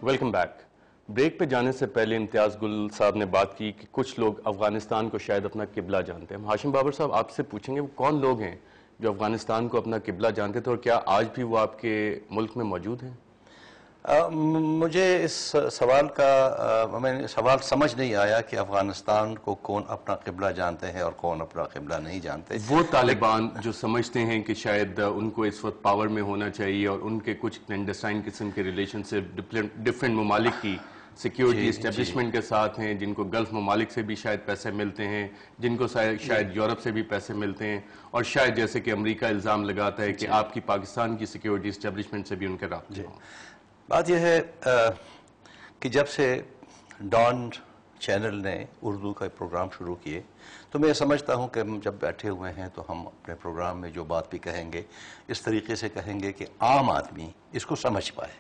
Welcome back. Break پہ جانے سے پہلے امتیاز گل صاحب نے بات کی کہ کچھ لوگ افغانستان کو شاید اپنا قبلہ جانتے ہیں. ہاشم بابر صاحب آپ سے پوچھیں گے وہ کون لوگ ہیں جو افغانستان کو اپنا قبلہ جانتے تھے اور کیا آج بھی وہ آپ کے ملک میں موجود ہیں؟ مجھے اس سوال کا سوال سمجھ نہیں آیا کہ افغانستان کو کون اپنا قبلہ جانتے ہیں اور کون اپنا قبلہ نہیں جانتے. وہ طالبان جو سمجھتے ہیں کہ شاید ان کو اس وقت پاور میں ہونا چاہیے اور ان کے کچھ کلینڈسٹائن قسم کے ریلیشن سے ڈفرینٹ ممالک کی سیکیورٹی اسٹیبلشمنٹ کے ساتھ ہیں، جن کو گلف ممالک سے بھی شاید پیسے ملتے ہیں، جن کو شاید یورپ سے بھی پیسے ملتے ہیں، اور شاید جیسے کہ امریکہ الزام لگاتا ہے کہ آپ کی پاکستان کی سیکیورٹی اسٹیبلشمنٹ سے بھی ان کے رابطے ہوں. بات یہ ہے کہ جب سے ڈان چینل نے اردو کا پروگرام شروع کیے تو میں سمجھتا ہوں کہ ہم جب بیٹھے ہوئے ہیں تو ہم اپنے پروگرام میں جو بات بھی کہیں گے اس طریقے سے کہیں گے کہ عام آدمی اس کو سمجھ پائے.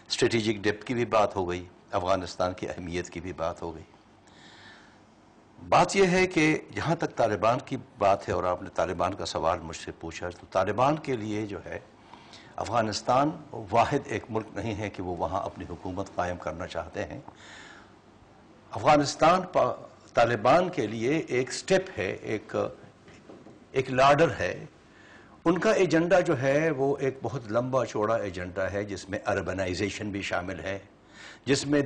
اسٹریٹجک ڈیپتھ کی بھی بات ہو گئی، افغانستان کی اہمیت کی بھی بات ہو گئی. بات یہ ہے کہ جہاں تک طالبان کی بات ہے اور آپ نے طالبان کا سوال مجھ سے پوچھا، تو طالبان کے لیے جو ہے افغانستان واحد ایک ملک نہیں ہے کہ وہ وہاں اپنی حکومت قائم کرنا چاہتے ہیں. افغانستان طالبان کے لیے ایک سٹیپ ہے، ایک لارڈر ہے. ان کا ایجنڈا جو ہے وہ ایک بہت لمبا چوڑا ایجنڈا ہے جس میں اربنائزیشن بھی شامل ہے، جس میں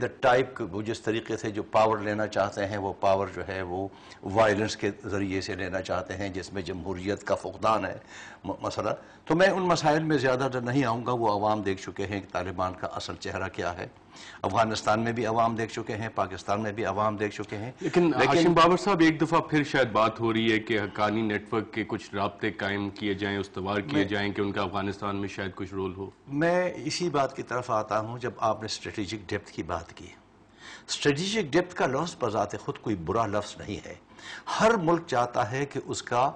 وہ جس طریقے سے جو پاور لینا چاہتے ہیں وہ پاور جو ہے وہ وائلنس کے ذریعے سے لینا چاہتے ہیں، جس میں جمہوریت کا فقدان ہے مسئلہ. تو میں ان مسائل میں زیادہ تر نہیں آؤں گا. وہ عوام دیکھ چکے ہیں کہ طالبان کا اصل چہرہ کیا ہے. افغانستان میں بھی عوام دیکھ چکے ہیں، پاکستان میں بھی عوام دیکھ چکے ہیں. لیکن ہاشم بابر صاحب ایک دفعہ پھر شاید بات ہو رہی ہے کہ حقانی نیٹ ورک کے کچھ رابطے قائم کیے جائیں، استوار کیے جائیں کہ ان کا افغانستان میں شاید کچھ رول ہو. میں اسی بات کی طرف آتا ہوں جب آپ نے اسٹریٹجک ڈیپتھ کی بات کی. اسٹریٹجک ڈیپتھ کا لفظ بذات خود کوئی برا لفظ نہیں ہے. ہر ملک چاہتا ہے کہ اس کا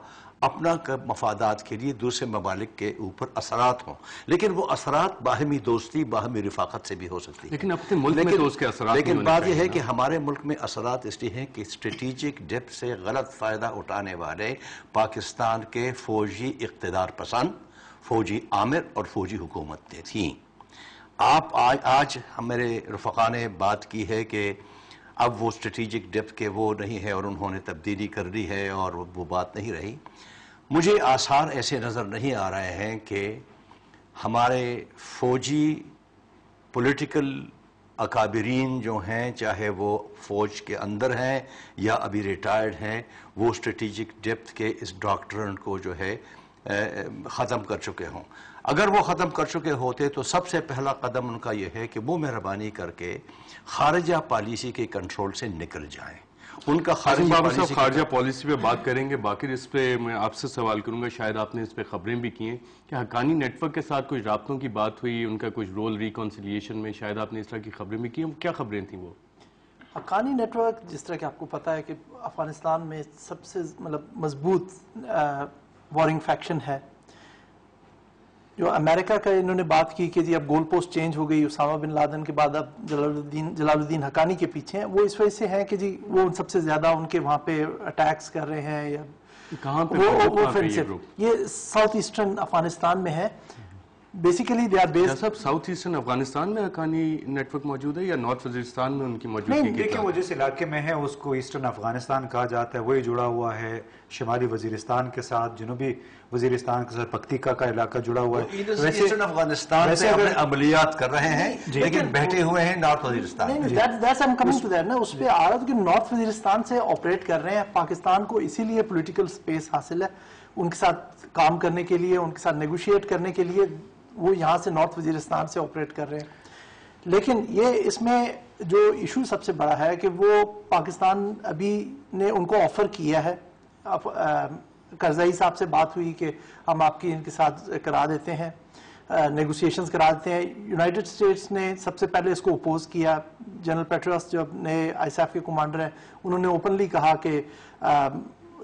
اپنا مفادات کے لیے دوسرے ممالک کے اوپر اثرات ہوں، لیکن وہ اثرات باہمی دوستی، باہمی رفاقت سے بھی ہو سکتی ہے. لیکن اپنے ملک میں تو اس کے اثرات لیکن بات یہ ہے کہ ہمارے ملک میں اثرات اس لیے ہیں کہ اسٹریٹجک ڈیپتھ سے غلط فائدہ اٹھانے والے پاکستان کے فوجی اقتدار پسند، فوجی آمر اور فوجی حکومتیں تھیں. آپ آج میرے رفقا نے بات کی ہے کہ اب وہ اسٹریٹجک ڈیپتھ کے وہ نہیں ہے اور انہوں نے تبدیلی کر لی ہے اور وہ بات نہیں رہی. مجھے آثار ایسے نظر نہیں آ رہے ہیں کہ ہمارے فوجی پولیٹیکل اکابرین جو ہیں، چاہے وہ فوج کے اندر ہیں یا ابھی ریٹائرڈ ہیں، وہ اسٹریٹجک ڈیپتھ کے اس ڈاکٹرن کو جو ہے ختم کر چکے ہوں. اگر وہ ختم کر چکے ہوتے تو سب سے پہلا قدم ان کا یہ ہے کہ وہ مہربانی کر کے خارجہ پالیسی کے کنٹرول سے نکل جائیں. ان کا خارجہ پالیسی پہ بات کریں گے. باقی اس پہ میں آپ سے سوال کروں گا، شاید آپ نے اس پہ خبریں بھی کی ہیں کہ حقانی نیٹ ورک کے ساتھ کچھ رابطوں کی بات ہوئی، ان کا کچھ رول ریکونسیلیشن میں، شاید آپ نے اس طرح کی خبریں بھی کی ہیں. کیا خبریں تھیں وہ؟ حقانی نیٹ ورک جس طرح کہ آپ کو پتا ہے کہ افغانستان میں سب سے مضبوط وارنگ فیکشن ہے. جو امریکہ کا انہوں نے بات کی کہ جی اب گول پوسٹ چینج ہو گئی، اسامہ بن لادن کے بعد اب جلال الدین حقانی کے پیچھے ہیں. وہ اس وجہ سے ہیں کہ جی وہ سب سے زیادہ ان کے وہاں پہ اٹیکس کر رہے ہیں. یا کہاں پہ یہ ساؤتھ ایسٹرن افغانستان میں ہے. Basically they are based. صاحب ساؤتھ ایسٹرن افغانستان میں حقانی نیٹ ورک موجود ہے یا نارتھ وزیرستان میں ان کی موجودگی؟ نہیں دیکھیں، وہ جس علاقے میں ہے اس کو ایسٹرن افغانستان کہا جاتا ہے. وہی جڑا ہوا ہے شمالی وزیرستان کے ساتھ، جنوبی وزیرستان کے ساتھ پکتیکا کا علاقہ جڑا ہوا ہے. ایسٹرن افغانستان سے اپنے عملیات کر رہے ہیں لیکن بیٹھے ہوئے ہیں نارتھ وزیرستان. اس پہ آ رہا تھا کہ نارتھ وزیرستان سے آپریٹ کر رہے ہیں. پاکستان کو اسی لیے پولیٹیکل سپیس حاصل ہے ان کے ساتھ کام کرنے کے لیے، ان کے ساتھ نیگوشیٹ کرنے کے لیے. وہ یہاں سے نارتھ وزیرستان سے آپریٹ کر رہے ہیں. لیکن یہ اس میں جو ایشو سب سے بڑا ہے کہ وہ پاکستان ابھی نے ان کو آفر کیا ہے. کرزئی صاحب سے بات ہوئی کہ ہم آپ کی ان کے ساتھ کرا دیتے ہیں، نیگوسیشنز کرا دیتے ہیں. یونائٹڈ اسٹیٹس نے سب سے پہلے اس کو اپوز کیا. جنرل پیٹرس جو نئے آئی ایس ایف کے کمانڈر ہیں، انہوں نے اوپنلی کہا کہ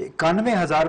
91,000